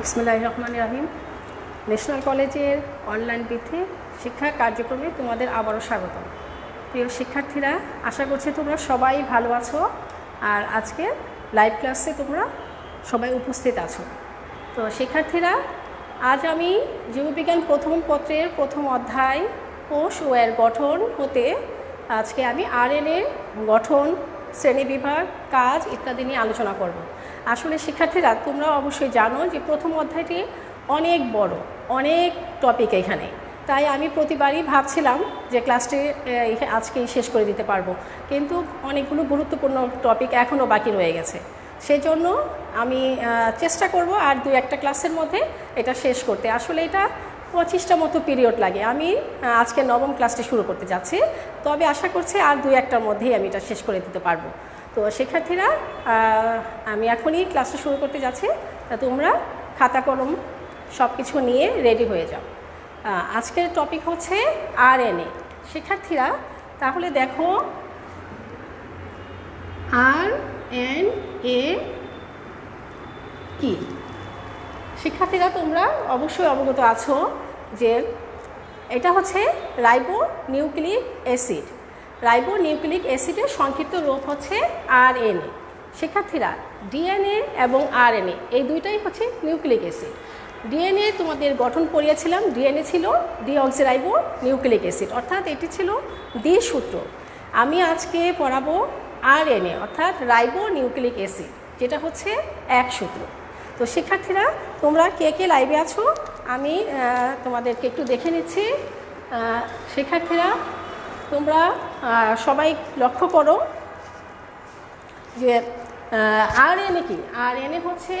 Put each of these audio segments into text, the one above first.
বিসমিল্লাহির রহমানির রহিম। ন্যাশনাল কলেজের অনলাইন ভিত্তিক শিক্ষা কার্যক্রমে তোমাদের আবারও স্বাগত। প্রিয় শিক্ষার্থীরা, আশা করছি তোমরা সবাই ভালো আছো আর আজকে লাইভ ক্লাসে তোমরা সবাই উপস্থিত আছো। তো শিক্ষার্থীরা, আজ আমি জীববিজ্ঞান প্রথম পত্রের প্রথম অধ্যায় কোষ ও এর গঠন হতে আজকে আমি আরএনএ গঠন, শ্রেণীবিভাগ, কাজ ইত্যাদি নিয়ে আলোচনা করব। আসলে শিক্ষার্থীরা, তোমরা অবশ্যই জানো যে প্রথম অধ্যায়টি অনেক বড়, অনেক টপিক এখানে, তাই আমি প্রতিবারই ভাবছিলাম যে ক্লাসটি আজকেই শেষ করে দিতে পারবো, কিন্তু অনেকগুলো গুরুত্বপূর্ণ টপিক এখনও বাকি রয়ে গেছে। সেজন্য আমি চেষ্টা করব আর দু একটা ক্লাসের মধ্যে এটা শেষ করতে। আসলে এটা 25টা মতো পিরিয়ড লাগে। আমি আজকে নবম ক্লাসটি শুরু করতে যাচ্ছি, তবে আশা করছি আর দু একটার মধ্যেই আমি এটা শেষ করে দিতে পারবো। তো শিক্ষার্থীরা, আমি এখনই ক্লাসটা শুরু করতে যাচ্ছি, তা তোমরা খাতা কলম সব কিছু নিয়ে রেডি হয়ে যাও। আজকের টপিক হচ্ছে আরএনএ। শিক্ষার্থীরা, তাহলে দেখো, আরএনএ কি? শিক্ষার্থীরা, তোমরা অবশ্যই অবগত আছো যে এটা হচ্ছে ribo nucleic acid. Ribo nucleic অ্যাসিডের সংক্ষিপ্ত রূপ হচ্ছে আরএনএ। শিক্ষার্থীরা, ডিএনএ এবং আরএনএ এই দুইটাই হচ্ছে নিউক্লিক অ্যাসিড। ডিএনএ তোমাদের গঠন পড়িয়েছিলাম, ডিএনএ ছিল ডিঅক্সিরাইবো নিউক্লিক অ্যাসিড, অর্থাৎ এটি ছিল দ্বিসূত্র। আমি আজকে পড়াবো আরএনএ অর্থাৎ রাইবো নিউক্লিক অ্যাসিড, যেটা হচ্ছে এক সূত্র। তো শিক্ষার্থীরা, তোমরা কে কে লাইভে আছো আমি তোমাদেরকে একটু দেখে নিচ্ছি। শিক্ষার্থীরা, তোমরা সবাই লক্ষ্য করো যে আরএনএ কি? আরএনএ হচ্ছে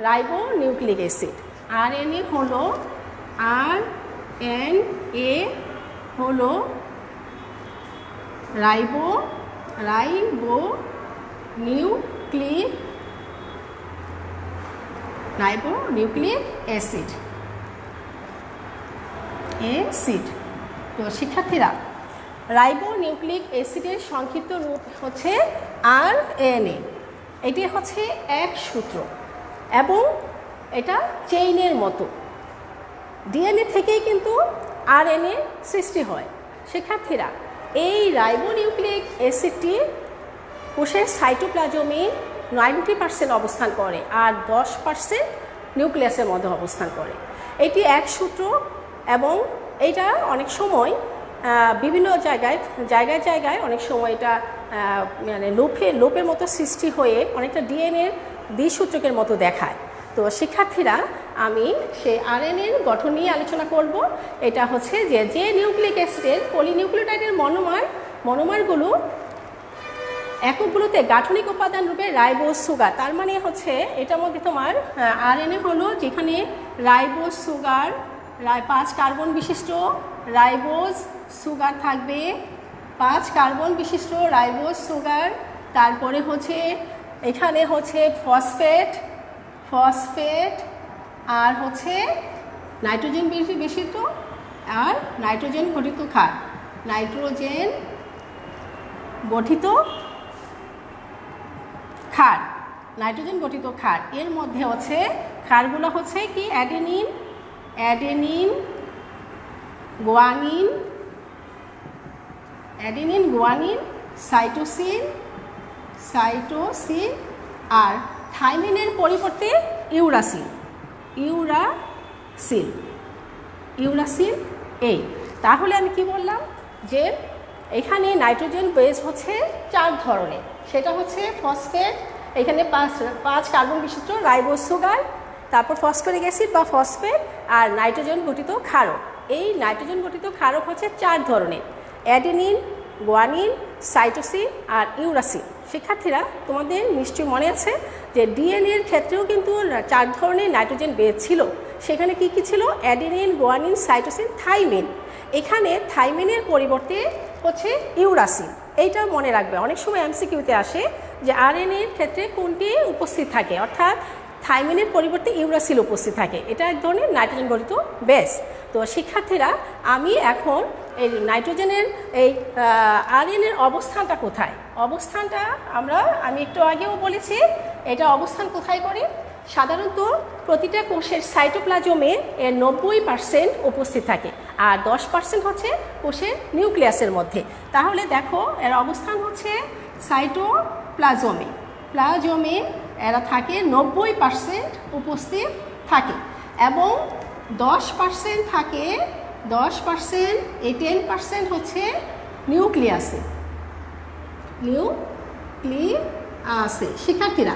রাইবো নিউক্লিক অ্যাসিড। আরএনএ হলো আরএনএ হলো রাইবো নিউক্লিক অ্যাসিড। তো শিক্ষার্থীরা, রাইবো নিউক্লিক অ্যাসিডের সংক্ষিপ্ত রূপ হচ্ছে আরএনএ। এটি হচ্ছে এক সূত্র এবং এটা চেইনের মতো। ডিএনএ থেকেই কিন্তু আরএনএ সৃষ্টি হয়। শিক্ষার্থীরা, এই রাইবো নিউক্লিক অ্যাসিডটি কোষের সাইটোপ্লাজমে 90% অবস্থান করে আর 10% নিউক্লিয়াসের মধ্যে অবস্থান করে। এটি এক সূত্র এবং এটা অনেক সময় বিভিন্ন জায়গায় অনেক সময় এটা মানে লোপের মতো সৃষ্টি হয়ে অনেকটা ডিএনএর দ্বিসূত্রকের মতো দেখায়। তো শিক্ষার্থীরা, আমি সেই আরএনএর গঠন নিয়ে আলোচনা করব। এটা হচ্ছে যে নিউক্লিক অ্যাসিডের পলিনিউক্লিওটাইডের মনোমারগুলো এককগুলোতে গাঠনিক উপাদান রূপে রাইবোজ সুগার, তার মানে হচ্ছে এটার মধ্যে তোমার আরএনএ হলো যেখানে রাইবোজ সুগার 5 কার্বন বিশিষ্ট রাইবোজ সুগার থাকবে, 5 কার্বন বিশিষ্ট রাইবোজ সুগার। তারপরে হচ্ছে এখানে হচ্ছে ফসফেট আর হচ্ছে নাইট্রোজেন বিশিষ্ট আর নাইট্রোজেন গঠিত ক্ষার। নাইট্রোজেন গঠিত ক্ষার এর মধ্যে হচ্ছে ক্ষারগুলো হচ্ছে কি? অ্যাডেনিন, গুয়ানিন, সাইটোসিন আর থাইমিনের পরিবর্তে ইউরাসিল এই। তাহলে আমি কি বললাম যে এখানে নাইট্রোজেন বেস হচ্ছে 4 ধরনের। সেটা হচ্ছে ফসফেট, এখানে 5 কার্বন বিশিষ্ট রাইবোজ সুগার, তারপর ফসফরিক অ্যাসিড বা ফসফেট আর নাইট্রোজেন গঠিত ক্ষারক। এই নাইট্রোজেন গঠিত ক্ষারক হচ্ছে 4 ধরনের: অ্যাডেনিন, গুয়ানিন, সাইটোসিন আর ইউরাসিল। শিক্ষার্থীরা, তোমাদের নিশ্চয়ই মনে আছে যে ডিএনএর ক্ষেত্রেও কিন্তু 4 ধরনের নাইট্রোজেন বেস ছিল। সেখানে কি কি ছিল? Adenine, guanine, cytosine, thymine. এখানে থাইমিনের পরিবর্তে হচ্ছে ইউরাসিল। এইটা মনে রাখবে, অনেক সময় এমসিকিউতে আসে যে আরএনএর ক্ষেত্রে কোনটি উপস্থিত থাকে, অর্থাৎ থাইমিনের পরিবর্তে ইউরাসিল উপস্থিত থাকে। এটা এক ধরনের নাইট্রোজেন গঠিত বেস। তো শিক্ষার্থীরা, আমি এখন এই নাইট্রোজেনের এই আরএনএর অবস্থানটা কোথায়? অবস্থানটা আমি একটু আগেও বলেছি, এটা অবস্থান কোথায় করে? সাধারণত প্রতিটা কোষের সাইটোপ্লাজমে এর 90% উপস্থিত থাকে, আর 10% হচ্ছে কোষের নিউক্লিয়াসের মধ্যে। তাহলে দেখো এর অবস্থান হচ্ছে প্লাজমে এরা থাকে 90% উপস্থিত থাকে, এবং 10% থাকে, 10% এই 10% হচ্ছে নিউক্লিয়াসে। শিক্ষার্থীরা,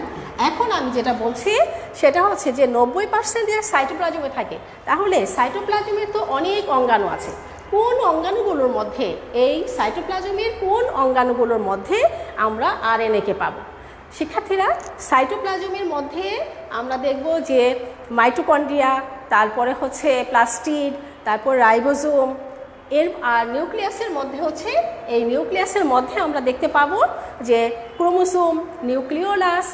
এখন আমি যেটা বলছি সেটা হচ্ছে যে 90% যে সাইটোপ্লাজমে থাকে, তাহলে সাইটোপ্লাজমের তো অনেক অঙ্গাণু আছে। কোন অঙ্গাণুগুলোর মধ্যে, এই সাইটোপ্লাজমের কোন অঙ্গাণুগুলোর মধ্যে আমরা আরএনএকে পাবো? শিক্ষার্থীরা, সাইটোপ্লাজমের মধ্যে আমরা দেখব যে মাইটোকন্ড্রিয়া, তারপরে হচ্ছে প্লাস্টিড, তারপর রাইবোজোম, এর আর নিউক্লিয়াসের মধ্যে হচ্ছে, এই নিউক্লিয়াসের মধ্যে আমরা দেখতে পাবো যে ক্রোমোসোম, নিউক্লিওলাস,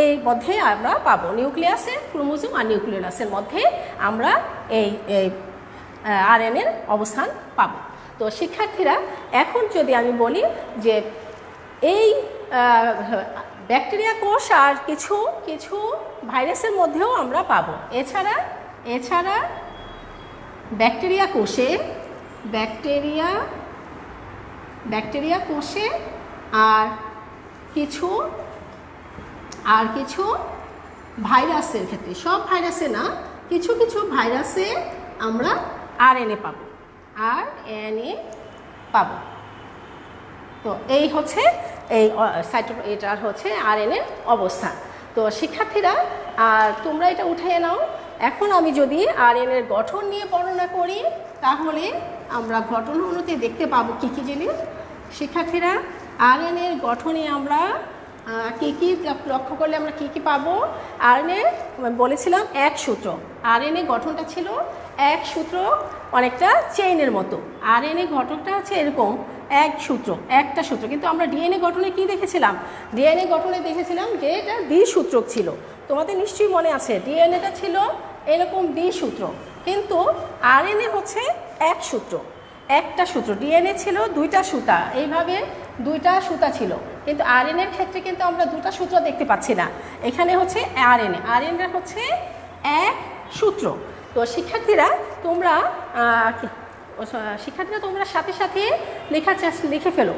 এই মধ্যে আমরা পাবো। নিউক্লিয়াসের, ক্রোমোসোম আর নিউক্লিওলাসের মধ্যে আমরা এই আরএনএর অবস্থান পাবো। তো শিক্ষার্থীরা, এখন যদি আমি বলি যে এই ব্যাকটেরিয়া কোষ আর কিছু কিছু ভাইরাসের মধ্যেও আমরা পাবো। এছাড়া ব্যাকটেরিয়া কোষে আর কিছু ভাইরাসের ক্ষেত্রে, সব ভাইরাসে না, কিছু কিছু ভাইরাসে আমরা আরএনএ পাবো। তো এই হচ্ছে এটার হচ্ছে আরএনএর অবস্থান। তো শিক্ষার্থীরা, আর তোমরা এটা উঠিয়ে নাও। এখন আমি যদি আরএনএর গঠন নিয়ে বর্ণনা করি, তাহলে আমরা গঠন অনুতে দেখতে পাবো কী কী জিনিস। শিক্ষার্থীরা, আরএনএর গঠনে আমরা কী লক্ষ্য করলে আমরা কী পাবো? আরএনএ বলেছিলাম এক সূত্র। আরএনএ গঠনটা ছিল এক সূত্র, অনেকটা চেইনের মতো। আরএনএ গঠনটা হচ্ছে এরকম একটা সূত্র। কিন্তু আমরা ডিএনএ গঠনে কি দেখেছিলাম? ডিএনএ গঠনে দেখেছিলাম যে এটা দ্বিসূত্রক ছিল। তোমাদের নিশ্চয়ই মনে আছে, ডিএনএটা ছিল এরকম দ্বিসূত্র, কিন্তু আরএনএ হচ্ছে একটা সূত্র। ডিএনএ ছিল দুইটা সুতা, এইভাবে দুইটা সুতা ছিল, কিন্তু আরএনএর ক্ষেত্রে কিন্তু আমরা দুটা সূত্র দেখতে পাচ্ছি না। এখানে হচ্ছে আরএনএ হচ্ছে এক সূত্র। তো শিক্ষার্থীরা, তোমরা সাথে সাথে লিখে ফেলো,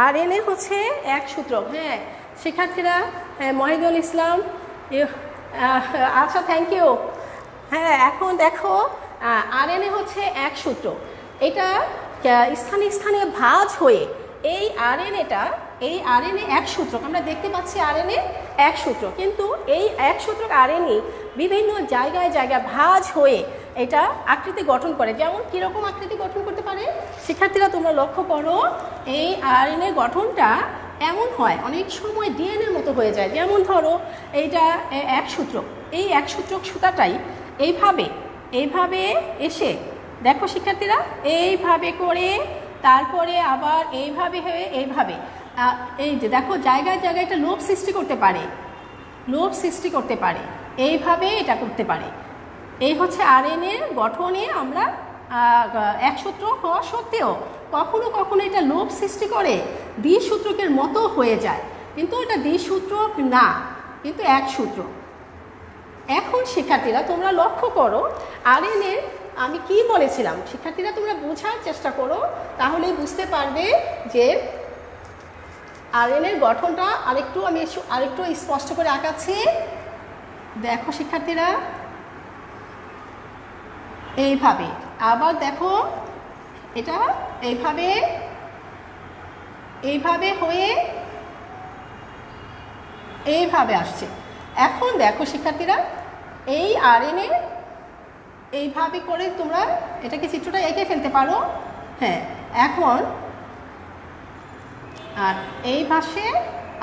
আরএনএ হচ্ছে এক সূত্র। হ্যাঁ শিক্ষার্থীরা, মহিদুল ইসলাম, আচ্ছা, থ্যাংক ইউ। হ্যাঁ, এখন দেখো, আরএনএ হচ্ছে এক সূত্র। এটা স্থানে ভাঁজ হয়ে এই আরএনএ এক সূত্র, আমরা দেখতে পাচ্ছি আরএনএ এক সূত্র, কিন্তু এই এক সূত্র আরএনএ বিভিন্ন জায়গায় ভাঁজ হয়ে এটা আকৃতি গঠন করে। যেমন কীরকম আকৃতি গঠন করতে পারে? শিক্ষার্থীরা, তোমরা লক্ষ্য করো, এই আরএনএ গঠনটা এমন হয়, অনেক সময় ডিএনএর মতো হয়ে যায়। যেমন ধরো, এইটা এক সূত্র, এই এক সূত্রক সুতাটাই এইভাবে এসে, দেখো শিক্ষার্থীরা, এইভাবে করে, তারপরে আবার এইভাবে হয়ে এই যে দেখো, জায়গায় এটা লোভ সৃষ্টি করতে পারে, এইভাবে এটা করতে পারে। এই হচ্ছে আরএনএর গঠনে আমরা এক সূত্র হওয়া সত্ত্বেও কখনো কখনো এটা লোভ সৃষ্টি করে দ্বিসূত্রকের মতো হয়ে যায়, কিন্তু এটা দ্বিসূত্রক না, কিন্তু এক সূত্র। এখন শিক্ষার্থীরা, তোমরা লক্ষ্য করো, আরএনএর আমি কি বলেছিলাম? শিক্ষার্থীরা, তোমরা বোঝার চেষ্টা করো, তাহলেই বুঝতে পারবে যে আরএনএর গঠনটা আরেকটু স্পষ্ট করে আঁকাচ্ছি। দেখো শিক্ষার্থীরা, এইভাবে, আবার দেখো, এটা এইভাবে হয়ে এইভাবে আসছে। এখন দেখো শিক্ষার্থীরা, এই আরএনএ এইভাবে করে তোমরা এটাকে চিত্রটা এঁকে ফেলতে পারো। হ্যাঁ, এখন আর এই পাশে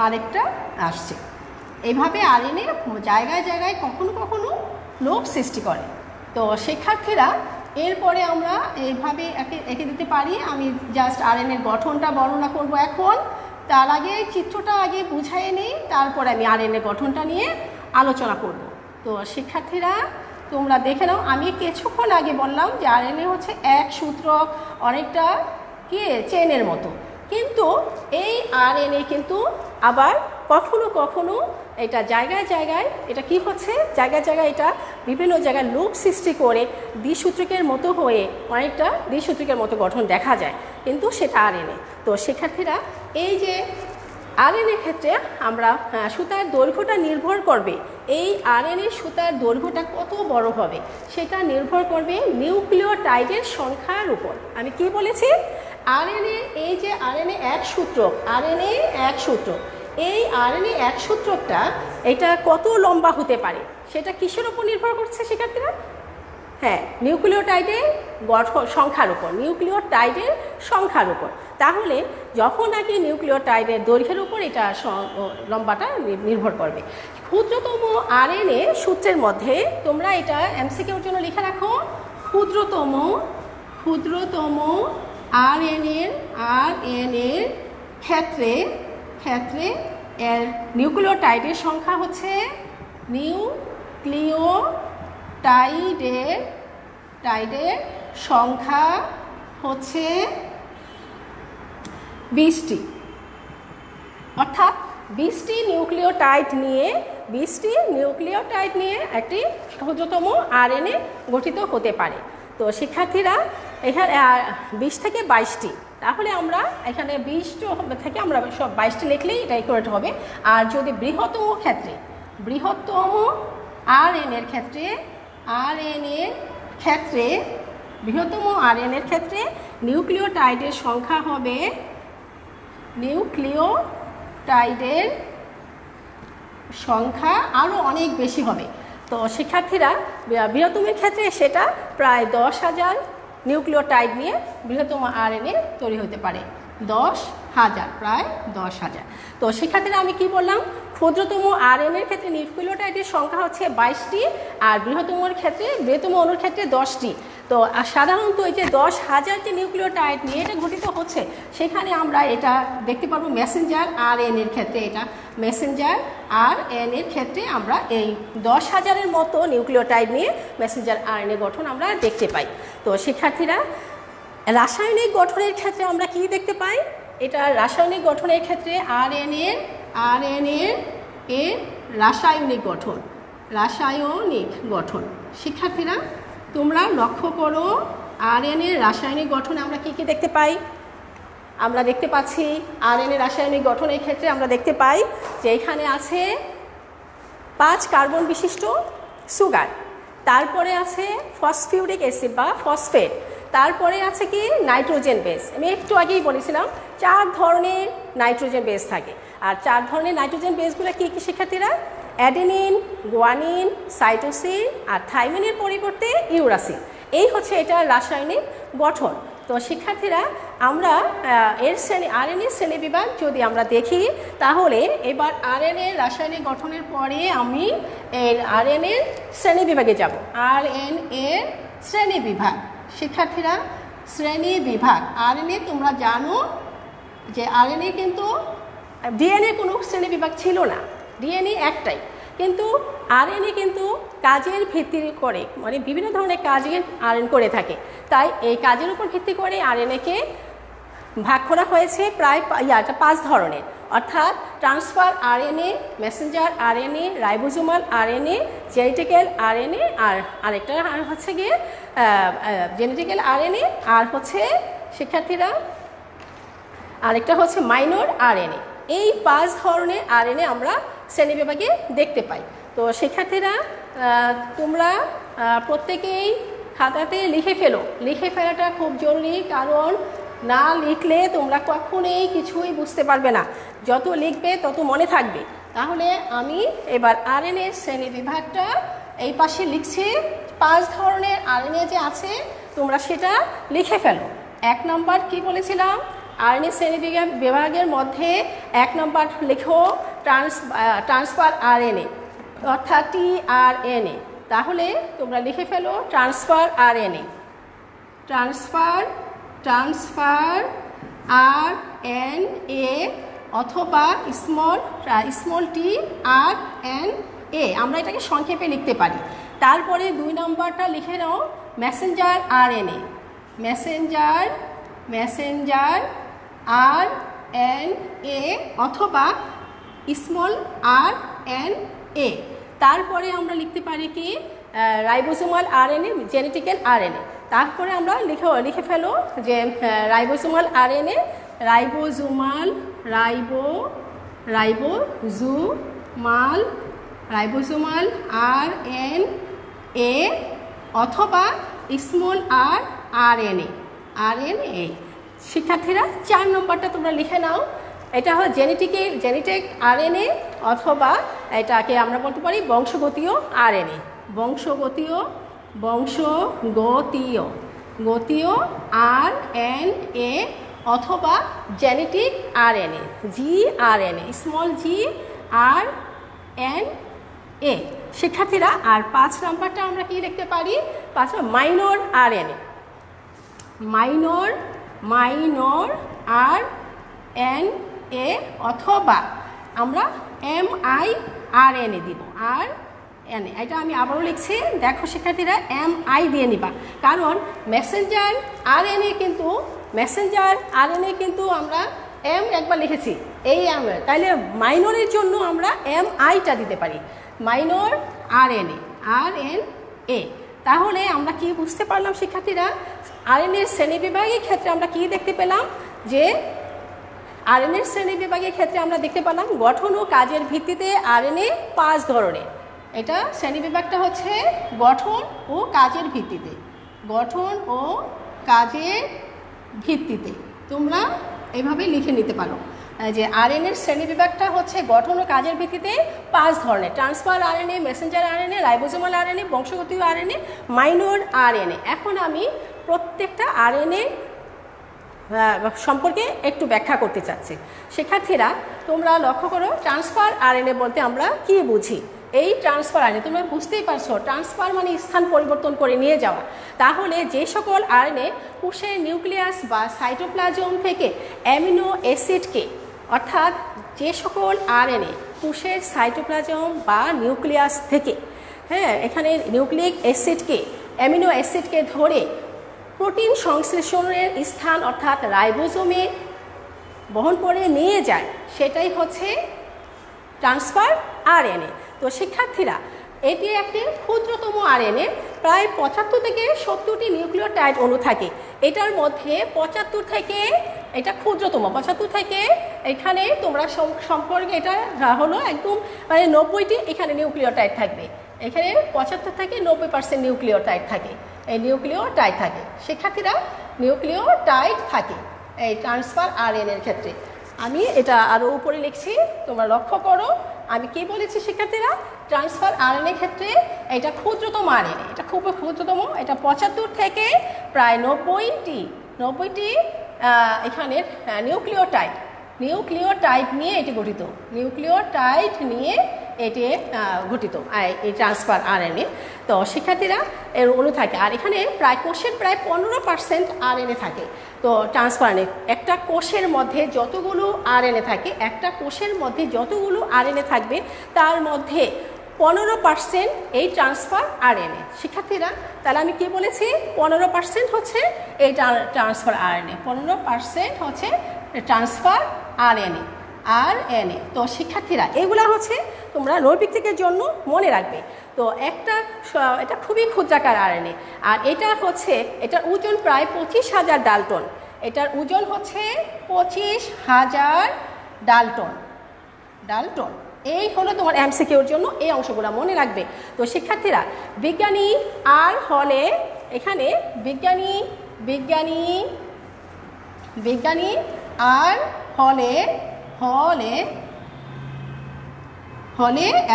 আরেকটা আসছে। এইভাবে আরএনএ জায়গায় কখনো কখনো লোভ সৃষ্টি করে। তো শিক্ষার্থীরা, এরপরে আমরা এইভাবে এঁকে দিতে পারি। আমি জাস্ট আরএনএর গঠনটা বর্ণনা করব এখন। তার আগে চিত্রটা বুঝাই নিই, তারপরে আমি আরএনএ গঠনটা নিয়ে আলোচনা করব। তো শিক্ষার্থীরা, তোমরা দেখে নাও, আমি কিছুক্ষণ আগে বললাম যে আরএনএ হচ্ছে এক সূত্র, অনেকটা চেনের মতো, কিন্তু এই আরএনএ কিন্তু আবার কখনো কখনো এটা জায়গায় জায়গায় এটা কি হচ্ছে, জায়গায় জায়গায় এটা বিভিন্ন জায়গায় লুপ সৃষ্টি করে দ্বিসূত্রকের মতো হয়ে অনেকটা দ্বিসূত্রকের মতো গঠন দেখা যায়, কিন্তু সেটা আরএনএ। তো শিক্ষার্থীরা এই যে আরএনএ ক্ষেত্রে আমরা সুতার দৈর্ঘ্যটা নির্ভর করবে, এই আরএনএ সুতার দৈর্ঘ্যটা কত বড় হবে সেটা নির্ভর করবে নিউক্লিওটাইডের সংখ্যার উপর। আমি কি বলেছি, আরএনএ এই যে আরএনএ এক সূত্রক, আরএনএ এক সূত্রক, এই আরএনএ এক সূত্রকটা এটা কত লম্বা হতে পারে সেটা কিসের উপর নির্ভর করছে শিক্ষার্থীরা? হ্যাঁ, নিউক্লিওটাইডের গঠন সংখ্যার উপর, নিউক্লিওটাইডের সংখ্যার উপর। তাহলে যখন নাকি নিউক্লিওটাইডের দৈর্ঘ্যের উপর এটা লম্বাটা নির্ভর করবে। ক্ষুদ্রতম আরএনএ সূত্রের মধ্যে তোমরা এটা এমসিকিউর জন্য লিখে রাখো, ক্ষুদ্রতম আরএনএর ক্ষেত্রে এর নিউক্লিওটাইডের সংখ্যা হচ্ছে টাইডের সংখ্যা হচ্ছে 20টি, অর্থাৎ 20টি নিউক্লিওটাইড নিয়ে একটি ক্ষুদ্রতম আরএনএ গঠিত হতে পারে। তো শিক্ষার্থীরা এখানে 20 থেকে 22টি, তাহলে আমরা এখানে 20 থেকে আমরা সব 22টি লিখলেই এটাই কারেক্ট হবে। আর যদি বৃহত্তম আরএনএর ক্ষেত্রে নিউক্লিওটাইডের সংখ্যা হবে, নিউক্লিওটাইডের সংখ্যা আরও অনেক বেশি হবে। তো শিক্ষার্থীরা বৃহত্তমের ক্ষেত্রে সেটা প্রায় 10,000 নিউক্লিওটাইড নিয়ে বৃহত্তম আরএনএ তৈরি হতে পারে, 10,000, প্রায় 10,000। তো শিক্ষার্থীরা আমি কি বললাম, ক্ষুদ্রতম আরএনএর ক্ষেত্রে নিউক্লিওটাইডের সংখ্যা হচ্ছে 22টি, আর বৃহত্তম অণুর ক্ষেত্রে 10টি। তো সাধারণত এই যে 10,000 যে নিউক্লিওটাইড নিয়ে এটা গঠিত হচ্ছে, সেখানে আমরা এটা দেখতে পারবো মেসেঞ্জার আরএনএর ক্ষেত্রে, এটা মেসেঞ্জার আরএনএর ক্ষেত্রে আমরা এই 10,000-এর মতো নিউক্লিওটাইড নিয়ে মেসেঞ্জার আরএনএ গঠন আমরা দেখতে পাই। তো শিক্ষার্থীরা রাসায়নিক গঠনের ক্ষেত্রে আমরা কি দেখতে পাই, এটা রাসায়নিক গঠনের ক্ষেত্রে আরএনএর রাসায়নিক গঠন। শিক্ষার্থীরা তোমরা লক্ষ্য করো, আরএনএর রাসায়নিক গঠনে আমরা কি দেখতে পাই? আমরা দেখতে পাচ্ছি আরএনএ রাসায়নিক গঠনের ক্ষেত্রে আমরা দেখতে পাই যে এখানে আছে 5 কার্বন বিশিষ্ট সুগার, তারপরে আছে ফসফিউরিক অ্যাসিড বা ফসফেট, তারপরে আছে কি নাইট্রোজেন বেস। আমি একটু আগেই বলেছিলাম 4 ধরনের নাইট্রোজেন বেস থাকে। আর 4 ধরনের নাইট্রোজেন বেসগুলো কি শিক্ষার্থীরা? অ্যাডেনিন, গুয়ানিন, সাইটোসিন আর থাইমিনের পরিবর্তে ইউরাসিল। এই হচ্ছে এটার রাসায়নিক গঠন। তো শিক্ষার্থীরা আমরা আরএনএ শ্রেণীবিভাগ যদি আমরা দেখি, তাহলে এবার আরএনএ রাসায়নিক গঠনের পরে আমি এর আরএনএ শ্রেণীবিভাগে যাব। আরএনএ শ্রেণীবিভাগ, শিক্ষার্থীরা শ্রেণীবিভাগ আরএনএ তোমরা জানো যে আরএনএ কিন্তু ডিএনএ কোনো শ্রেণীবিভাগ ছিল না, ডিএনএ একটাই, কিন্তু আরএনএ কিন্তু কাজের ভিত্তি করে, মানে বিভিন্ন ধরনের কাজের আরএনএ করে থাকে। তাই এই কাজের উপর ভিত্তি করে আরএনএকে ভাগ করা হয়েছে প্রায় 5 ধরনের, অর্থাৎ transfer RNA, messenger RNA, ribosomal RNA, genetical RNA, আর আরেকটা হচ্ছে গিয়ে জেনেটিক্যাল আরএনএ, আর হচ্ছে শিক্ষার্থীরা আরেকটা হচ্ছে মাইনর আরএনএ। এই 5 ধরনের আরএনএ আমরা শ্রেণীবিভাগে দেখতে পাই। তো শিক্ষার্থীরা তোমরা প্রত্যেকেই খাতাতে লিখে ফেলাটা খুব জরুরি, কারণ না লিখলে তোমরা কখনোই কিছুই বুঝতে পারবে না, যত লিখবে তত মনে থাকবে। তাহলে আমি এবার আরএনএ শ্রেণীবিভাগটা এই পাশে লিখছি। 5 ধরনের আরএনএ যে আছে তোমরা সেটা লিখে ফেলো। 1 নম্বর কি বলেছিলাম, আরএনএ শ্রেণীবিভাগের মধ্যে 1 নম্বর লেখো ট্রান্সফার আরএনএ, অর্থাৎ টিআরএনএ। তাহলে তোমরা লিখে ফেলো ট্রান্সফার আরএনএ, ট্রান্সফার আরএনএ অথবা small T R N A, আমরা এটাকে সংক্ষেপে লিখতে পারি। তারপরে 2 নম্বরটা লিখে নাও মেসেঞ্জার আরএনএ, মেসেঞ্জার আরএনএ অথবা স্মল আর এন এ। তারপরে আমরা লিখতে পারি কি রাইবোসোমাল আরএনএ, জেনেটিক্যাল আরএনএ। তারপরে আমরা লিখে ফেলো যে রাইবোসোমাল আরএনএ, রাইবোসোমাল আরএনএ অথবা স্মল আর আরএনএ। শিক্ষার্থীরা 4 নম্বরটা তোমরা লিখে নাও। এটা হলো জেনেটিক আরএনএ অথবা এটাকে আমরা বলতে পারি বংশগতীয় আরএনএ, বংশগতীয় আরএনএ অথবা genetic RNA, gRNA, small g R N A. শিক্ষার্থীরা আর 5 নম্বরটা আমরা কি লিখতে পারি? 5 মাইনর আরএনএ, মাইনর আরএনএ অথবা আমরা mRNA দিব, আরএনএ। এটা আমি আবারও লিখছি, দেখো শিক্ষার্থীরা MI দিয়ে নিবা, কারণ মেসেঞ্জার আরএনএ কিন্তু আমরা এম একবার লিখেছি, এই এম, তাইলে মাইনরের জন্য আমরা MIটা দিতে পারি, মাইনর আরএনএ। তাহলে আমরা কি বুঝতে পারলাম শিক্ষার্থীরা? আরএনএর শ্রেণীবিভাগের ক্ষেত্রে আমরা কি দেখতে পেলাম যে আরএনএর শ্রেণীবিভাগের ক্ষেত্রে আমরা দেখতে পেলাম গঠন ও কাজের ভিত্তিতে আরএনএ 5 ধরনের। এটা শ্রেণীবিভাগটা হচ্ছে গঠন ও কাজের ভিত্তিতে। তোমরা এভাবে লিখে নিতে পারো যে আরএনএর শ্রেণীবিভাগটা হচ্ছে গঠন ও কাজের ভিত্তিতে 5 ধরনের: transfer RNA, messenger RNA, ribosomal RNA, বংশগতীয় আরএনএ, মাইনর আরএনএ। এখন আমি প্রত্যেকটা আরএনএ সম্পর্কে একটু ব্যাখ্যা করতে চাচ্ছি। শিক্ষার্থীরা তোমরা লক্ষ্য করো, ট্রান্সফার আরএনএ বলতে আমরা কি বুঝি? এই ট্রান্সফার আরএনএ তোমরা বুঝতেই পারছো, ট্রান্সফার মানে স্থান পরিবর্তন করে নিয়ে যাওয়া। তাহলে যে সকল আরএনএ কোষের নিউক্লিয়াস বা সাইটোপ্লাজম থেকে অ্যামিনো অ্যাসিডকে, অর্থাৎ যে সকল আরএনএ কোষের সাইটোপ্লাজম বা নিউক্লিয়াস থেকে, এখানে নিউক্লিক অ্যাসিডকে, অ্যামিনো অ্যাসিডকে ধরে প্রোটিন সংশ্লেষণের স্থান অর্থাৎ রাইবোজোমে বহন করে নিয়ে যায়, সেটাই হচ্ছে ট্রান্সফার আরএনএ। তো শিক্ষার্থীরা এটি একটি ক্ষুদ্রতম আরএনএ, প্রায় 75 থেকে 70টি নিউক্লিওটাইড অণু থাকে। এটার মধ্যে 75 থেকে, এটা ক্ষুদ্রতম, 75 থেকে এখানে তোমরা সম্পর্কে এটা হলো একদম মানে 90টি এখানে নিউক্লিওটাইড থাকবে। এখানে 75 থেকে 90% নিউক্লিওটাইড থাকে, এই নিউক্লিওটাইড থাকে। শিক্ষার্থীরা নিউক্লিওটাইড থাকে এই ট্রান্সফার আরএনএর ক্ষেত্রে। আমি এটা আরও উপরে লিখছি, তোমরা লক্ষ্য করো আমি কি বলেছি শিক্ষার্থীরা? ট্রান্সফার আরএনএর ক্ষেত্রে এটা ক্ষুদ্রতম আরএনএ, এটা খুব ক্ষুদ্রতম, এটা 75 থেকে প্রায় 90টি এখানের নিউক্লিওটাইড নিয়ে এটি গঠিত, এই ট্রান্সফার আরএনএ। তো শিক্ষার্থীরা এর অণু থাকে, আর এখানে প্রায় কোষের প্রায় 15% আরএনএ থাকে। তো ট্রান্সফার আরএনএ, একটা কোষের মধ্যে যতগুলো আরএনএ থাকবে তার মধ্যে 15% এই ট্রান্সফার আরএনএ। শিক্ষার্থীরা তাহলে আমি কি বলেছি? 15% হচ্ছে এই ট্রান্সফার আরএনএ, 15% হচ্ছে ট্রান্সফার আরএনএ। তো শিক্ষার্থীরা এগুলা হচ্ছে তোমরা নৈর্ব্যক্তিকের জন্য মনে রাখবে। তো এটা খুবই ক্ষুদ্রাকার আরএনএ, আর এটার ওজন প্রায় 25,000 ডাল্টন। এটার ওজন হচ্ছে 25,000 ডাল্টন। এই হলো তোমার এমসিকিউর জন্য এই অংশগুলো মনে রাখবে। তো শিক্ষার্থীরা বিজ্ঞানী আর হলে, এখানে বিজ্ঞানী আর হলে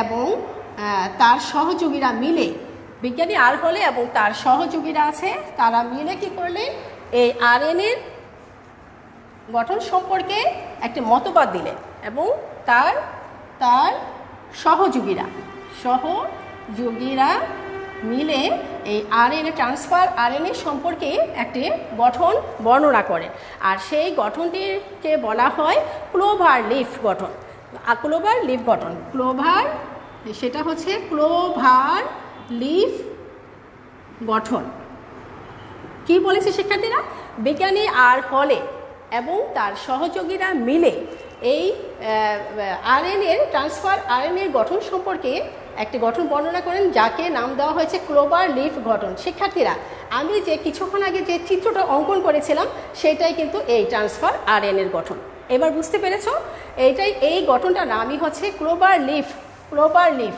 এবং তার সহযোগীরা মিলে, বিজ্ঞানী আর হলে এবং তার সহযোগীরা আছে, তারা মিলে কি করলে এই আরএনএর গঠন সম্পর্কে একটি মতবাদ দিলেন, এবং তার সহযোগীরা মিলে এই আরএনএ ট্রান্সফার আরএনএ সম্পর্কে একটি গঠন বর্ণনা করেন। আর সেই গঠনটিকে বলা হয় ক্লোভার লিফ গঠন। সেটা হচ্ছে ক্লোভার লিফ গঠন। কি বলেছে শিক্ষার্থীরা? বিজ্ঞানী আর হলে এবং তার সহযোগীরা মিলে এই আরএনএর ট্রান্সফার আরএনএর গঠন সম্পর্কে একটি গঠন বর্ণনা করেন, যাকে নাম দেওয়া হয়েছে ক্লোভার লিফ গঠন। শিক্ষার্থীরা, আমি যে কিছুক্ষণ আগে যে চিত্রটা অঙ্কন করেছিলাম সেটাই কিন্তু এই ট্রান্সফার আরএনএর গঠন। এবার বুঝতে পেরেছ? এই গঠনটার নামই হচ্ছে ক্লোভার লিফ। ক্লোভার লিফ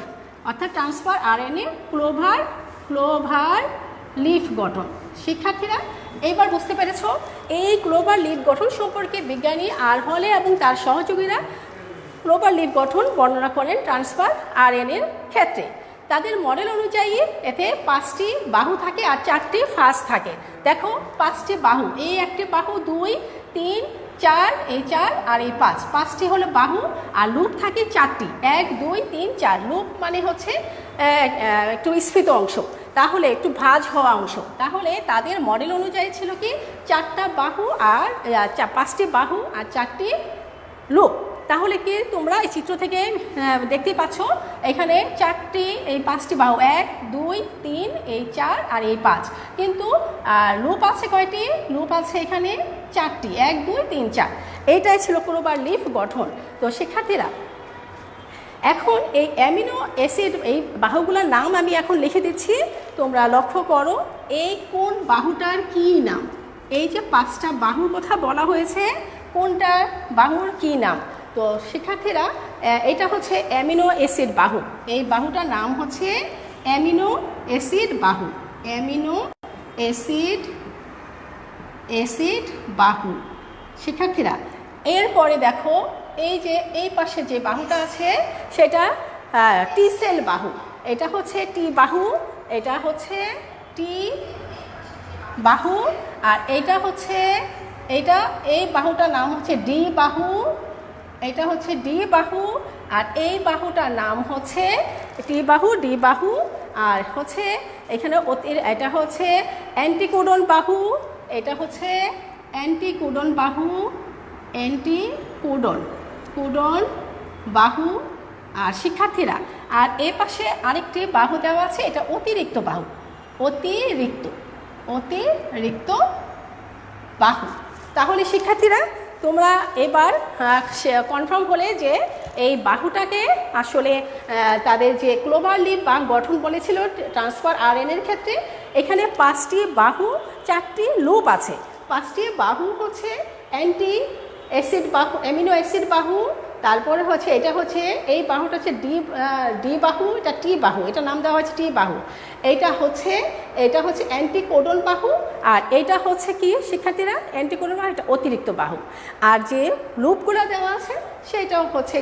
অর্থাৎ ট্রান্সফার আরএনএ ক্লোভার লিফ গঠন। শিক্ষার্থীরা, এইবার বুঝতে পেরেছ এই ক্লোভার লিফ গঠন সম্পর্কে বিজ্ঞানী আরহলে এবং তার সহযোগীরা ক্লোভার লিফ গঠন বর্ণনা করেন ট্রান্সফার আরএনএর ক্ষেত্রে। তাদের মডেল অনুযায়ী এতে 5টি বাহু থাকে আর 4টি ফাঁস থাকে। দেখো 5টি বাহু, এই একটি বাহু, 2, 3, 4, এই 4 আর এই 5টি হলো বাহু, আর লুপ থাকে 4টি, 1, 2, 3, 4। লুপ মানে হচ্ছে একটু স্ফীত অংশ, তাহলে একটু ভাঁজ হওয়া অংশ। তাহলে তাদের মডেল অনুযায়ী ছিল কি 4টা বাহু আর 5টি বাহু আর 4টি লুপ। তাহলে কি তোমরা এই চিত্র থেকে দেখতে পাচ্ছ এখানে 4টি, এই 5টি বাহু, 1, 2, 3, এই 4 আর এই 5। কিন্তু লুপ আছে কয়টি? লুপ আছে এখানে 4টি, 1, 2, 3, 4। এইটাই ছিল ক্লোভার লিফ গঠন। তো শিক্ষার্থীরা, এখন এই অ্যামিনো অ্যাসিড, এই বাহুগুলোর নাম আমি এখন লিখে দিচ্ছি, তোমরা লক্ষ্য করো এই কোন বাহুটার কি নাম। এই যে 5টা বাহুর কথা বলা হয়েছে, কোনটা বাহুর কি নাম? তো শিক্ষার্থীরা, এটা হচ্ছে অ্যামিনো অ্যাসিড বাহু। এই বাহুটার নাম হচ্ছে অ্যামিনো অ্যাসিড বাহু। অ্যামিনো অ্যাসিড বাহু। শিক্ষার্থীরা, এরপরে দেখো এই যে এই পাশে যে বাহুটা আছে সেটা টি সেল বাহু। এটা হচ্ছে টি বাহু, এটা হচ্ছে টি বাহু, আর এইটা হচ্ছে এই বাহুটার নাম হচ্ছে ডি বাহু। এটা হচ্ছে ডি বাহু, আর এই বাহুটার নাম হচ্ছে টি বাহু, ডি বাহু। আর হচ্ছে এখানে এটা হচ্ছে অ্যান্টিকোডন বাহু, এটা হচ্ছে অ্যান্টিকোডন বাহু, কোডন বাহু। আর শিক্ষার্থীরা, আর এ পাশে আরেকটি বাহু দেওয়া আছে, এটা অতিরিক্ত বাহু। অতিরিক্ত বাহু। তাহলে শিক্ষার্থীরা, তোমরা এবার কনফার্ম হলে যে এই বাহুটাকে আসলে তাদের যে ক্লোভার লিফ বা গঠন বলেছিল ট্রান্সফার আরএনএর ক্ষেত্রে, এখানে 5টি বাহু, 4টি লুপ আছে। 5টি বাহু হচ্ছে অ্যামিনো অ্যাসিড বাহু। তারপরে হচ্ছে এটা হচ্ছে এই বাহুটা হচ্ছে ডি বাহু, এটা টি বাহু, এটা নাম দেওয়া হয়েছে টি বাহু। এটা হচ্ছে অ্যান্টিকোডন বাহু, আর এটা হচ্ছে কি শিক্ষার্থীরা, অ্যান্টিকোডন বাহু, এটা অতিরিক্ত বাহু। আর যে লুপগুলো দেওয়া আছে সেটাও হচ্ছে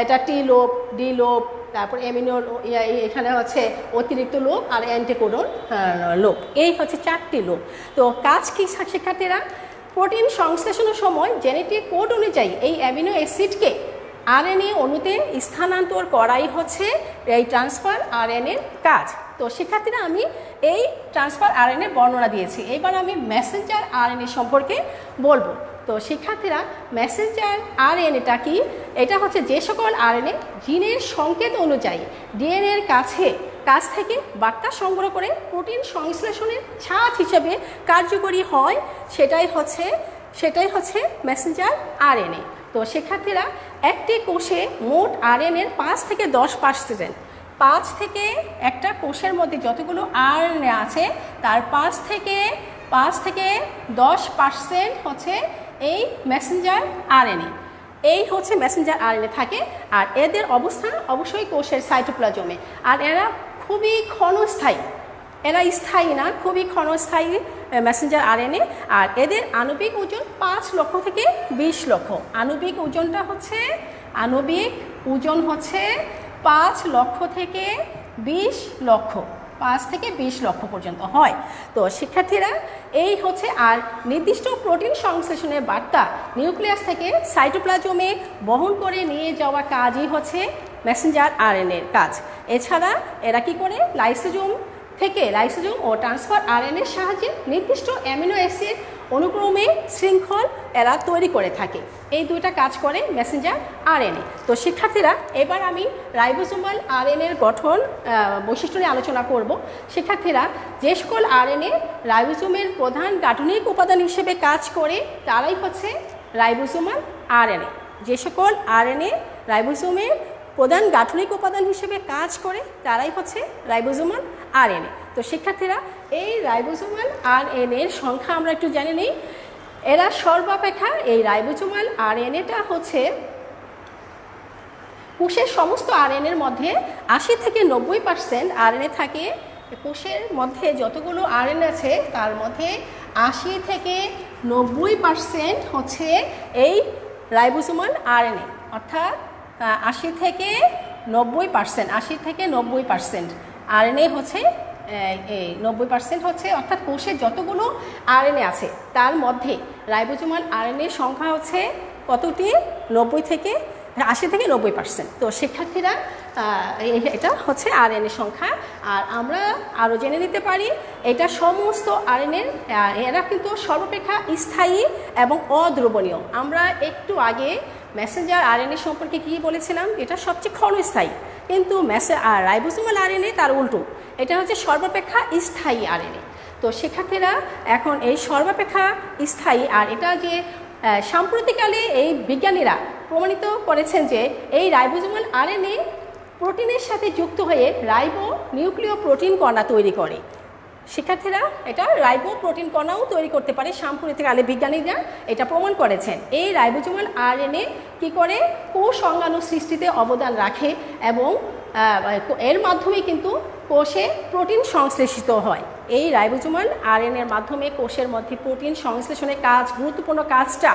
এটা টি লোপ, ডি লোপ, তারপর অ্যামিনো, এখানে হচ্ছে অতিরিক্ত লোপ আর অ্যান্টিকোডন লোপ। এই হচ্ছে 4টি লোপ। তো কাজ কি শিক্ষার্থীরা? প্রোটিন সংশ্লেষণের সময় জেনেটিক কোড অনুযায়ী এই অ্যামিনো অ্যাসিডকে আরএনএ অণুতে স্থানান্তর করাই হচ্ছে এই ট্রান্সফার আরএনএর কাজ। তো শিক্ষার্থীরা, আমি এই ট্রান্সফার আরএনএর বর্ণনা দিয়েছি, এবার আমি মেসেঞ্জার আরএনএ সম্পর্কে বলবো। তো শিক্ষার্থীরা, মেসেঞ্জার আরএনএটা কি? এটা হচ্ছে যে সকল আরএনএ জিনের সংকেত অনুযায়ী ডিএনএর কাছ থেকে বার্তা সংগ্রহ করে প্রোটিন সংশ্লেষণের ছাঁচ হিসেবে কার্যকরী হয়, সেটাই হচ্ছে মেসেঞ্জার আরএনএ। তো শিক্ষার্থীরা, একটি কোষে মোট আরএনএর 5 থেকে 10%, 5 থেকে একটা কোষের মধ্যে যতগুলো আরএনএ আছে তার 5 থেকে 10% হচ্ছে এই মেসেঞ্জার আরএনএ। এই হচ্ছে মেসেঞ্জার আরএনএ থাকে, আর এদের অবস্থান অবশ্যই কোষের সাইটোপ্লাজমে। আর এরা খুবই ক্ষণস্থায়ী, এরা স্থায়ী না, খুবই ক্ষণস্থায়ী মেসেঞ্জার আরএনএ। আর এদের আণবিক ওজন 5 লক্ষ থেকে 20 লক্ষ। আণবিক ওজন হচ্ছে 5 লক্ষ থেকে 20 লক্ষ, 5 থেকে 20 লক্ষ পর্যন্ত হয়। তো শিক্ষার্থীরা, এই হচ্ছে আর নির্দিষ্ট প্রোটিন সংশ্লেষণের বার্তা নিউক্লিয়াস থেকে সাইটোপ্লাজমে বহন করে নিয়ে যাওয়া কাজই হচ্ছে মেসেঞ্জার আরএনএর কাজ। এছাড়া এরা কি করে লাইসোজোম ও ট্রান্সফার আরএনএর সাহায্যে নির্দিষ্ট অ্যামিনো অ্যাসিড অনুক্রমে শৃঙ্খল এরা তৈরি করে থাকে। এই দুইটা কাজ করে মেসেঞ্জার আরএনএ। তো শিক্ষার্থীরা, এবার আমি রাইবোজোমাল আরএনএর গঠন বৈশিষ্ট্য নিয়ে আলোচনা করব। শিক্ষার্থীরা, যে সকল আরএনএ রাইবোজোমের প্রধান গাঠনিক উপাদান হিসেবে কাজ করে তারাই হচ্ছে রাইবোজোমাল আরএনএ। যে সকল আরএনএ রাইবোজোমের প্রধান গাঠনিক উপাদান হিসেবে কাজ করে তারাই হচ্ছে রাইবোজোমাল আরএনএ। তো শিক্ষার্থীরা এই রাইবোজোমাল আরএনএর সংখ্যা আমরা একটু জেনে নিই। এরা সর্বাপেক্ষা এই রাইবোজোমাল আরএনএটা হচ্ছে কোষের সমস্ত আরএনএর মধ্যে 80 থেকে 90% আরএনএ থাকে। কোষের মধ্যে যতগুলো আরএনএ আছে তার মধ্যে 80 থেকে 90% হচ্ছে এই রাইবোজোমাল আরএনএ, অর্থাৎ 80 থেকে 90% আরএনএ হচ্ছে এই 90% হচ্ছে, অর্থাৎ কোষের যতগুলো আরএনএ আছে তার মধ্যে রাইবোজোমাল আরএনএর সংখ্যা হচ্ছে কতটি? 80 থেকে 90%। তো শিক্ষার্থীরা এটা হচ্ছে আরএনএ সংখ্যা। আর আমরা আরও জেনে নিতে পারি এটা সমস্ত আরএনএর এরা কিন্তু সর্বাপেক্ষা স্থায়ী এবং অদ্রবণীয়। আমরা একটু আগে মেসেঞ্জার আরএনএ সম্পর্কে কী বলেছিলাম? এটা সবচেয়ে ক্ষণস্থায়ী, কিন্তু রাইবোজোমাল আরএনএ তার উল্টো, এটা হচ্ছে সর্বাপেক্ষা স্থায়ী আরএনএ। তো শিক্ষার্থীরা এখন এই সর্বাপেক্ষা স্থায়ী, আর এটা যে সাম্প্রতিককালে এই বিজ্ঞানীরা প্রমাণিত করেছেন যে এই রাইবোজোমাল আরএনএ প্রোটিনের সাথে যুক্ত হয়ে রাইবো নিউক্লিয় প্রোটিন কণা তৈরি করে। শিক্ষার্থীরা এটা রাইবো প্রোটিন কণাও তৈরি করতে পারে, সাম্প্রতিককালে বিজ্ঞানীরা এটা প্রমাণ করেছেন। এই রাইবোজোমাল আরএনএ কী করে? কোষ অঙ্গাণু সৃষ্টিতে অবদান রাখে এবং এর মাধ্যমে কিন্তু কোষে প্রোটিন সংশ্লেষিত হয়। এই রাইবোজোমাল আরএনএর মাধ্যমে কোষের মধ্যে প্রোটিন সংশ্লেষণের কাজ, গুরুত্বপূর্ণ কাজটা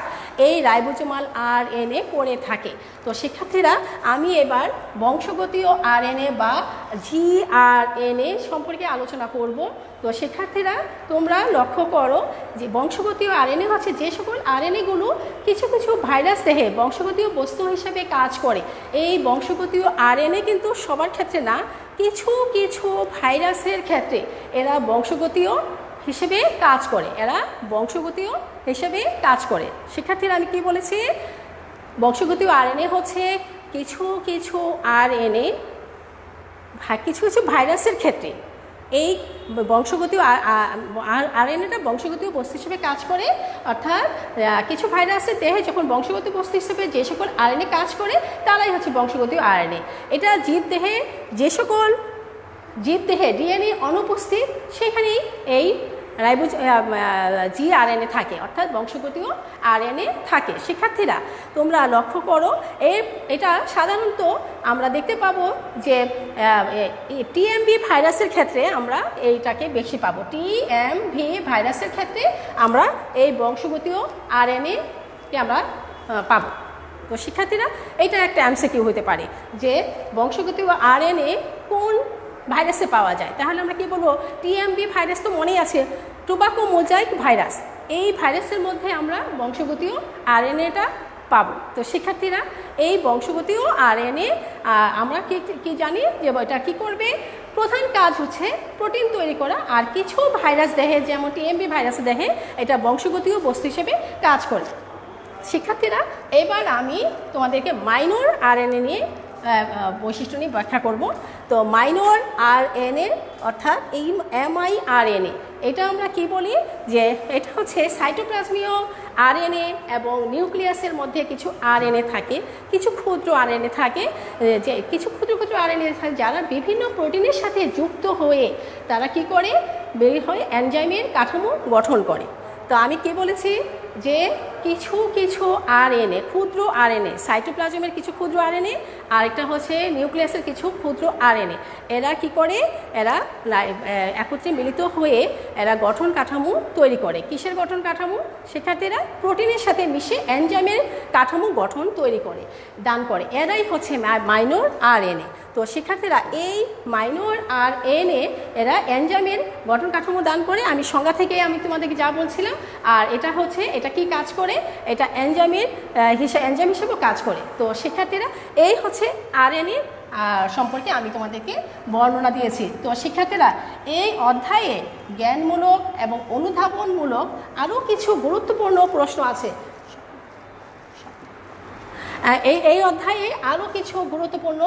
এই রাইবোজোমাল আরএনএ করে থাকে। তো শিক্ষার্থীরা আমি এবার বংশগতীয় আরএনএ বা জিআরএনএ সম্পর্কে আলোচনা করব। তো শিক্ষার্থীরা তোমরা লক্ষ্য করো যে বংশগতীয় আরএনএ হচ্ছে যে সকল আরএনএগুলো কিছু কিছু ভাইরাস দেহে বংশগতীয় বস্তু হিসেবে কাজ করে। এই বংশগতীয় আরএনএ কিন্তু সবার ক্ষেত্রে না, কিছু কিছু ভাইরাসের ক্ষেত্রে এরা বংশগতীয় হিসেবে কাজ করে, শিক্ষার্থীরা আমি কি বলেছি? বংশগতীয় আরএনএ হচ্ছে কিছু কিছু আরএনএ কিছু কিছু ভাইরাসের ক্ষেত্রে এই বংশগতীয় আরএনএটা বংশগতীয় বস্তু হিসেবে কাজ করে। অর্থাৎ কিছু ভাইরাসের দেহে যখন বংশগতীয় বস্তু হিসেবে যে সকল আরএনএ কাজ করে তারাই হচ্ছে বংশগতীয় আরএনএ। এটা জীবদেহে যে সকল জীবদেহে ডিএনএ অনুপস্থিত সেখানেই এই জিআরএনএ থাকে, অর্থাৎ বংশগতীয় আরএনএ থাকে। শিক্ষার্থীরা তোমরা লক্ষ্য করো এটা সাধারণত আমরা দেখতে পাবো যে টিএমভি ভাইরাসের ক্ষেত্রে আমরা এইটাকে বেশি পাবো। টিএমভি ভাইরাসের ক্ষেত্রে আমরা এই বংশগতীয় আরএনএকে আমরা পাবো। তো শিক্ষার্থীরা এটা একটা এমসিকিউ হতে পারে যে বংশগতীয় আরএনএ কোন ভাইরাসে পাওয়া যায়। তাহলে আমরা কি বলবো? টিএমভি ভাইরাস তো মনেই আছে, টোবাকো মোজাইক ভাইরাস, এই ভাইরাসের মধ্যে আমরা বংশগতীয় আরএনএটা পাবো। তো শিক্ষার্থীরা এই বংশগতীয় আরএনএ আমরা কি জানি যে এটা কি করবে? প্রধান কাজ হচ্ছে প্রোটিন তৈরি করা, আর কিছু ভাইরাস দেহে যেমন টিএমভি ভাইরাস দেহে এটা বংশগতীয় বস্তু হিসেবে কাজ করে। শিক্ষার্থীরা এবার আমি তোমাদেরকে মাইনর আরএনএ নিয়ে বৈশিষ্ট্য নিয়ে ব্যাখ্যা করব। তো মাইনর আরএনএ অর্থাৎ এই এমআইআরএনএ এটা আমরা কি বলি? যে এটা হচ্ছে সাইটোপ্লাজমীয় আরএনএ এবং নিউক্লিয়াসের মধ্যে কিছু আরএনএ থাকে, কিছু ক্ষুদ্র আরএনএ থাকে, যে কিছু ক্ষুদ্র ক্ষুদ্র আরএনএ থাকে যারা বিভিন্ন প্রোটিনের সাথে যুক্ত হয়ে তারা কি করে? বের হয়ে এনজাইমের কাঠামো গঠন করে। তো আমি কি বলেছি যে কিছু কিছু আরএনএ, ক্ষুদ্র আরএনএ, সাইটোপ্লাজমের কিছু ক্ষুদ্র আরএনএ, আরেকটা হচ্ছে নিউক্লিয়াসের কিছু ক্ষুদ্র আরএনএ, এরা কি করে? এরা একত্রে মিলিত হয়ে এরা গঠন কাঠামো তৈরি করে। কিসের গঠন কাঠামো? শিক্ষার্থীরা প্রোটিনের সাথে মিশে এনজাইমের কাঠামো গঠন তৈরি করে, দান করে। এরাই হচ্ছে মাইনর আরএনএ। তো শিক্ষার্থীরা এই মাইনর আরএনএ এরা এনজাইমের গঠন কাঠামো দান করে। আমি সংজ্ঞা থেকে আমি তোমাদেরকে যা বলছিলাম, আর এটা হচ্ছে এটা কি কাজ করে? এটা এনজাইম হিসেবেও কাজ করে। তো শিক্ষার্থীরা এই হচ্ছে আরএনএ সম্পর্কে আমি তোমাদেরকে বর্ণনা দিয়েছি। তো শিক্ষার্থীরা এই অধ্যায়ে জ্ঞানমূলক এবং অনুধাবনমূলক আরও কিছু গুরুত্বপূর্ণ প্রশ্ন আছে। এই অধ্যায়ে আরও কিছু গুরুত্বপূর্ণ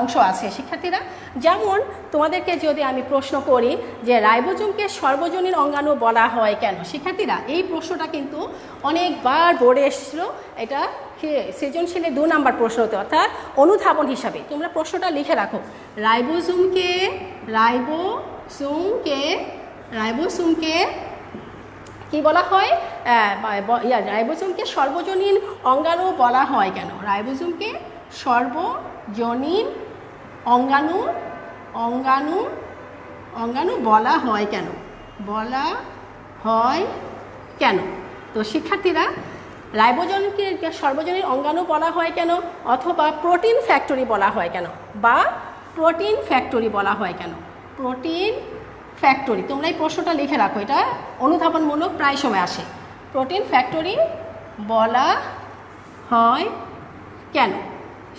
অংশ আছে শিক্ষার্থীরা। যেমন তোমাদেরকে যদি আমি প্রশ্ন করি যে রাইবোজোমকে সর্বজনীন অঙ্গাণু বলা হয় কেন, শিক্ষার্থীরা এই প্রশ্নটা কিন্তু অনেকবার বোর্ডে এসেছিলো। এটা সৃজনশীলে 2 নাম্বার প্রশ্ন হতো, অর্থাৎ অনুধাবন হিসাবে তোমরা প্রশ্নটা লিখে রাখো। রাইবোজোমকে কি বলা হয়, রাইবোজোমকে সর্বজনীন অঙ্গাণু বলা হয় কেন? রাইবোজোমকে সর্বজনীন অঙ্গাণু বলা হয় কেন? তো শিক্ষার্থীরা, রাইবোজোমকে সর্বজনীন অঙ্গাণু বলা হয় কেন, অথবা প্রোটিন ফ্যাক্টরি বলা হয় কেন, বা প্রোটিন ফ্যাক্টরি বলা হয় কেন? প্রোটিন ফ্যাক্টরি, তোমরা এই প্রশ্নটা লিখে রাখো, এটা অনুধাবনমূলক প্রায় সময় আসে। প্রোটিন ফ্যাক্টরি বলা হয় কেন?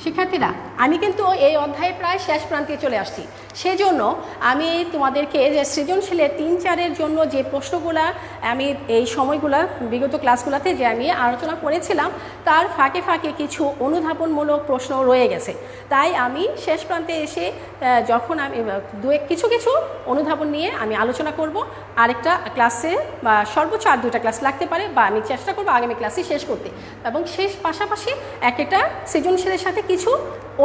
শিক্ষার্থীরা, আমি কিন্তু এই অধ্যায়ে প্রায় শেষ প্রান্তে চলে আসছি, সেজন্য আমি তোমাদেরকে যে সৃজনশীলের 3-4-এর জন্য যে প্রশ্নগুলা আমি এই সময়গুলা বিগত ক্লাসগুলোতে যে আমি আলোচনা করেছিলাম তার ফাঁকে ফাঁকে কিছু অনুধাবনমূলক প্রশ্ন রয়ে গেছে। তাই আমি শেষ প্রান্তে এসে যখন আমি কিছু অনুধাবন নিয়ে আমি আলোচনা করব, আরেকটা ক্লাসে বা সর্বোচ্চ আর 2টা ক্লাস লাগতে পারে, বা আমি চেষ্টা করবো আগামী ক্লাসে শেষ করতে, এবং শেষ পাশাপাশি একটা সৃজনশীলের সাথে কিছু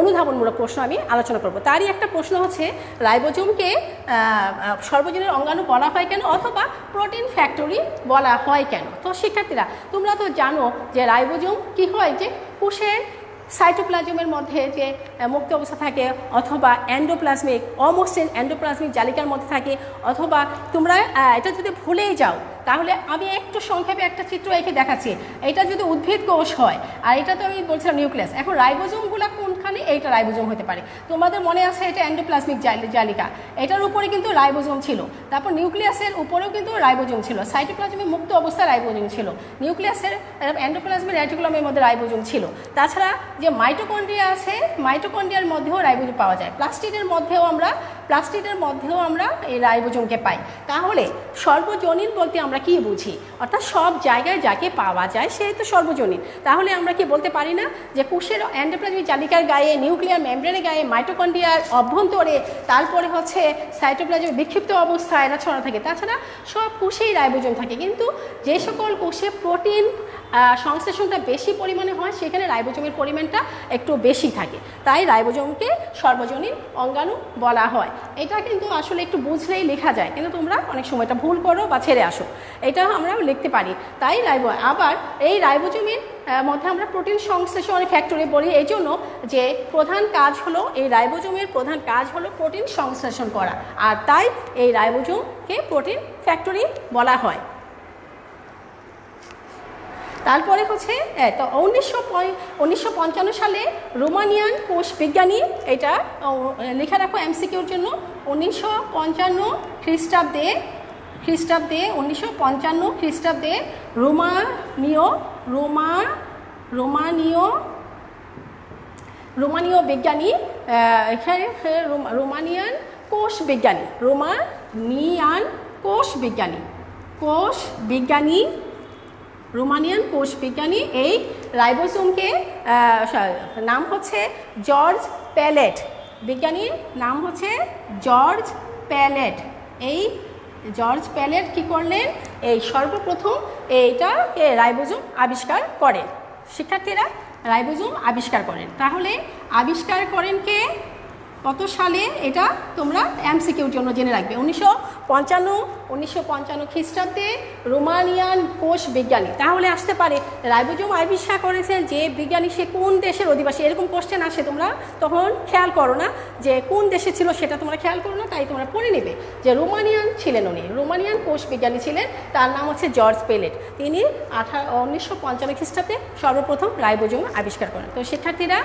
অনুধাবনমূলক প্রশ্ন আমি আলোচনা করব। তারই একটা প্রশ্ন হচ্ছে রাইবোজোমকে সর্বজনীন অঙ্গাণু বলা হয় কেন, অথবা প্রোটিন ফ্যাক্টরি বলা হয় কেন? তো শিক্ষার্থীরা, তোমরা তো জানো যে রাইবোজোম কি হয়, যে কোষের সাইটোপ্লাজমের মধ্যে যে মুক্ত অবস্থা থাকে, অথবা অমসৃণ এন্ডোপ্লাজমিক জালিকার মধ্যে থাকে, অথবা তোমরা এটা যদি ভুলেই যাও তাহলে আমি একটু সংক্ষেপে একটা চিত্র এঁকে দেখাচ্ছি। এটা যদি উদ্ভিদ কোষ হয়, আর এটা তো আমি বলছিলাম নিউক্লিয়াস। এখন রাইবোজোমগুলো কোনখানে? এইটা রাইবোজোম হতে পারে, তোমাদের মনে আছে এটা এন্ডোপ্লাজমিক জালিকা, এটার উপরে কিন্তু রাইবোজোম ছিল। তারপর নিউক্লিয়াসের উপরেও কিন্তু রাইবোজোম ছিল, সাইটোপ্লাজমের মুক্ত অবস্থায় রাইবোজোম ছিল, নিউক্লিয়াসের এন্ডোপ্লাজমের রেটিকুলামের মধ্যে রাইবোজোম ছিল। তাছাড়া যে মাইটোকন্ড্রিয়া আছে, মাইটোকন্ড্রিয়ার মধ্যেও রাইবোজোম পাওয়া যায়, প্লাস্টিডের মধ্যেও আমরা এই রাইবোজোমকে পাই। তাহলে সর্বজনীন বলতে আমরা কি বুঝি? অর্থাৎ সব জায়গায় যাকে পাওয়া যায় সেই তো সর্বজনীন। তাহলে আমরা কি বলতে পারি না যে কোষের এন্ডোপ্লাজমিক জালিকার গায়ে, নিউক্লিয়ার মেমব্রেনের গায়ে, মাইটোকন্ড্রিয়ার অভ্যন্তরে, তারপরে হচ্ছে সাইটোপ্লাজমের বিক্ষিপ্ত অবস্থায় এরা ছড়া থাকে। তাছাড়া সব কোষেই রাইবোজোম থাকে, কিন্তু যে সকল কোষে প্রোটিন সংশ্লেষণটা বেশি পরিমাণে হয় সেখানে রাইবোজোমের পরিমাণটা একটু বেশি থাকে, তাই রাইবোজোমকে সর্বজনীন অঙ্গাণু বলা হয়। এটা কিন্তু আসলে একটু বুঝলেই লেখা যায়, কিন্তু তোমরা অনেক সময় এটা ভুল করো বা ছেড়ে আসো, এটা আমরা লিখতে পারি। তাই আবার এই রাইবোজোমের মধ্যে আমরা প্রোটিন সংশ্লেষণ ফ্যাক্টরি বলি, এই জন্য যে প্রধান কাজ হলো, এই রাইবোজোমের প্রধান কাজ হলো প্রোটিন সংশ্লেষণ করা, আর তাই এই রাইবোজোমকে প্রোটিন ফ্যাক্টরি বলা হয়। তারপরে হচ্ছে তো 1955 সালে রোমানিয়ান কোষ বিজ্ঞানী, এটা লেখা রাখো এমসিকিউর জন্য, 1955 খ্রিস্টাব্দে রোমানীয় বিজ্ঞানী, এখানে রোমানিয়ান কোষ বিজ্ঞানী এই রাইবোজোমকে নাম হচ্ছে জর্জ প্যালেট, বিজ্ঞানীর নাম হচ্ছে জর্জ প্যালেট। এই জর্জ প্যালেট কি করলেন? এই সর্বপ্রথম এইটা রাইবোজোম আবিষ্কার করেন। শিক্ষার্থীরা, রাইবোজোম আবিষ্কার করেন। তাহলে আবিষ্কার করেন কে, কত সালে? এটা তোমরা এমসিকিউর জন্য জেনে রাখবে। 1955 খ্রিস্টাব্দে রোমানিয়ান কোষ বিজ্ঞানী। তাহলে আসতে পারে রাইবোজোম আবিষ্কার করেছেন যে বিজ্ঞানী, সে কোন দেশের অধিবাসী, এরকম কোশ্চেন আসে, তোমরা তখন খেয়াল করো না যে কোন দেশে ছিল, সেটা তোমরা খেয়াল করো না, তাই তোমরা পড়ে নেবে যে রোমানিয়ান কোষ বিজ্ঞানী ছিলেন, তার নাম হচ্ছে জর্জ প্যালেট। তিনি 1955 খ্রিস্টাব্দে সর্বপ্রথম রাইবোজোম আবিষ্কার করেন। তো শিক্ষার্থীরা,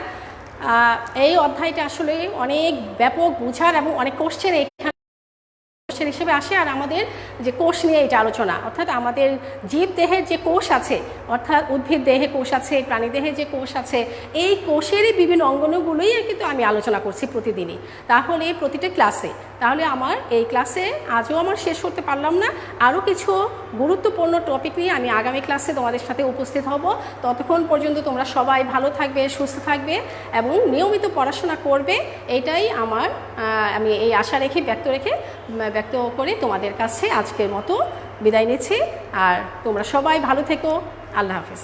এই অধ্যায়টা আসলে অনেক ব্যাপক বুঝার এবং অনেক কোশ্চেন হিসেবে আসে। আর আমাদের যে কোষ নিয়ে এটা আলোচনা, অর্থাৎ আমাদের জীব দেহের যে কোষ আছে, অর্থাৎ উদ্ভিদ দেহে কোষ আছে, প্রাণী দেহে যে কোষ আছে, এই কোষেরই বিভিন্ন অঙ্গনগুলোই কিন্তু আমি আলোচনা করছি প্রতিদিনই, তাহলে প্রতিটা ক্লাসে। তাহলে আমার এই ক্লাসে আজও আমার শেষ করতে পারলাম না, আরও কিছু গুরুত্বপূর্ণ টপিক নিয়ে আমি আগামী ক্লাসে তোমাদের সাথে উপস্থিত হব। ততক্ষণ পর্যন্ত তোমরা সবাই ভালো থাকবে, সুস্থ থাকবে এবং নিয়মিত পড়াশোনা করবে, এইটাই আমি এই আশা ব্যক্ত করে তোমাদের কাছে আজকের মতো বিদায় নিচ্ছি। আর তোমরা সবাই ভালো থেকো। আল্লাহ হাফেজ।